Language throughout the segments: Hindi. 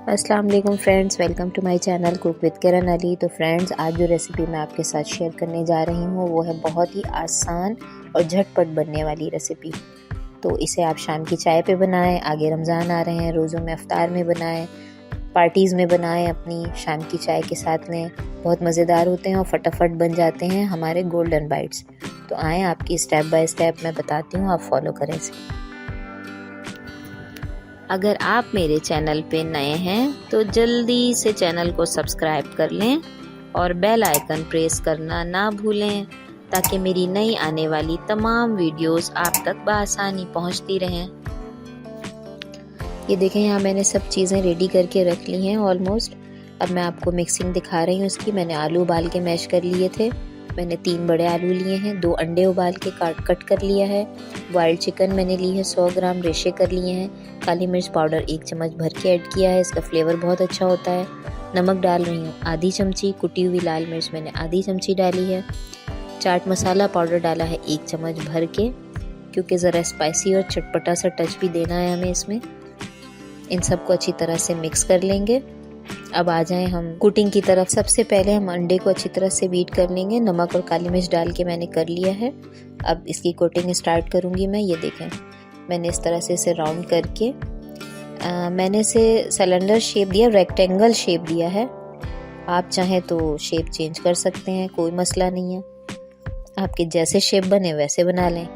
अस्सलाम वालेकुम friends, welcome to my channel cook with Kiran Ali. तो फ्रेंड्स, आज जो रेसिपी मैं आपके साथ शेयर करने जा रही हूँ वो है बहुत ही आसान और झटपट बनने वाली रेसिपी। तो इसे आप शाम की चाय पे बनाएं, आगे रमज़ान आ रहे हैं, रोज़ों में अफ्तार में बनाएं, पार्टीज़ में बनाएं, अपनी शाम की चाय के साथ लें। बहुत मज़ेदार होते हैं और फटाफट बन जाते हैं हमारे गोल्डन बाइट्स। तो आएँ, आपकी स्टेप बाय स्टेप मैं बताती हूँ, आप फॉलो करें इसे। अगर आप मेरे चैनल पे नए हैं तो जल्दी से चैनल को सब्सक्राइब कर लें और बेल आइकन प्रेस करना ना भूलें, ताकि मेरी नई आने वाली तमाम वीडियोस आप तक बआसानी पहुंचती रहें। ये देखें, यहाँ मैंने सब चीज़ें रेडी करके रख ली हैं ऑलमोस्ट। अब मैं आपको मिक्सिंग दिखा रही हूँ इसकी। मैंने आलू उबाल के मैश कर लिए थे। मैंने 3 बड़े आलू लिए हैं, 2 अंडे उबाल के कट कर लिया है। बॉइल्ड चिकन मैंने ली है 100 ग्राम, रेशे कर लिए हैं। काली मिर्च पाउडर 1 चम्मच भर के ऐड किया है, इसका फ्लेवर बहुत अच्छा होता है। नमक डाल रही हूँ आधी चमची, कुटी हुई लाल मिर्च मैंने आधी चमची डाली है। चाट मसाला पाउडर डाला है 1 चम्मच भर के, क्योंकि ज़रा स्पाइसी और चटपटा सा टच भी देना है हमें इसमें। इन सबको अच्छी तरह से मिक्स कर लेंगे। अब आ जाएं हम कुकिंग की तरफ। सबसे पहले हम अंडे को अच्छी तरह से बीट कर लेंगे। नमक और काली मिर्च डाल के मैंने कर लिया है। अब इसकी कोटिंग स्टार्ट करूंगी मैं। ये देखें, मैंने इस तरह से इसे राउंड करके मैंने इसे सिलेंडर शेप दिया, रेक्टेंगल शेप दिया है। आप चाहें तो शेप चेंज कर सकते हैं, कोई मसला नहीं है। आपके जैसे शेप बने वैसे बना लें।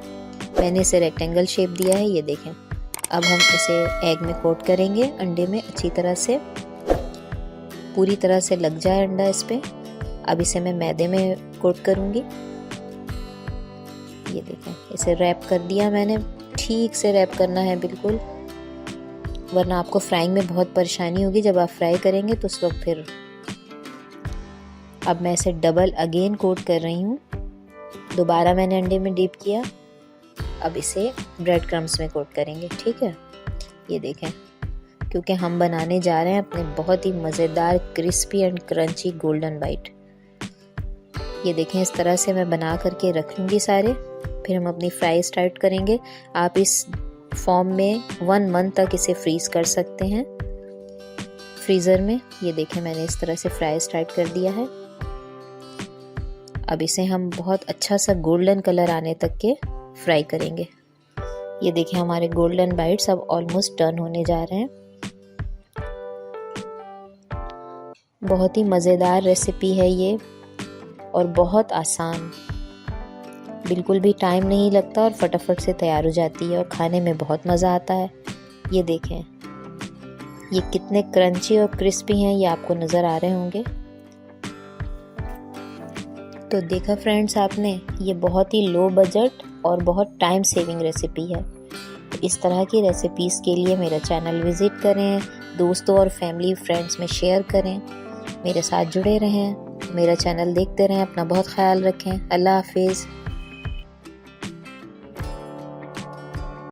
मैंने इसे रेक्टेंगल शेप दिया है। ये देखें, अब हम इसे एग में कोट करेंगे, अंडे में अच्छी तरह से, पूरी तरह से लग जाए अंडा इस पे। अब इसे मैं मैदे में कोट करूंगी। ये देखें, इसे रैप कर दिया मैंने। ठीक से रैप करना है बिल्कुल, वरना आपको फ्राइंग में बहुत परेशानी होगी जब आप फ्राई करेंगे तो उस वक्त फिर। अब मैं इसे डबल अगेन कोट कर रही हूँ। दोबारा मैंने अंडे में डिप किया। अब इसे ब्रेड क्रम्स में कोट करेंगे, ठीक है। ये देखें, क्योंकि हम बनाने जा रहे हैं अपने बहुत ही मज़ेदार crispy and crunchy golden bite. ये देखें, इस तरह से मैं बना करके रख लूँगी सारे, फिर हम अपनी फ्राई स्टार्ट करेंगे। आप इस फॉर्म में 1 मंथ तक इसे फ्रीज़ कर सकते हैं फ्रीज़र में। ये देखें, मैंने इस तरह से फ्राई स्टार्ट कर दिया है। अब इसे हम बहुत अच्छा सा गोल्डन कलर आने तक के फ्राई करेंगे। ये देखें, हमारे गोल्डन बाइट्स अब ऑलमोस्ट टर्न होने जा रहे हैं। बहुत ही मज़ेदार रेसिपी है ये और बहुत आसान, बिल्कुल भी टाइम नहीं लगता और फटाफट से तैयार हो जाती है और खाने में बहुत मज़ा आता है। ये देखें, ये कितने क्रंची और क्रिस्पी हैं, ये आपको नज़र आ रहे होंगे। तो देखा फ्रेंड्स आपने, ये बहुत ही लो बजट और बहुत टाइम सेविंग रेसिपी है। तो इस तरह की रेसिपीज़ के लिए मेरा चैनल विज़िट करें, दोस्तों और फैमिली फ्रेंड्स में शेयर करें, मेरे साथ जुड़े रहें, मेरा चैनल देखते रहें। अपना बहुत ख्याल रखें। अल्लाह हाफिज़।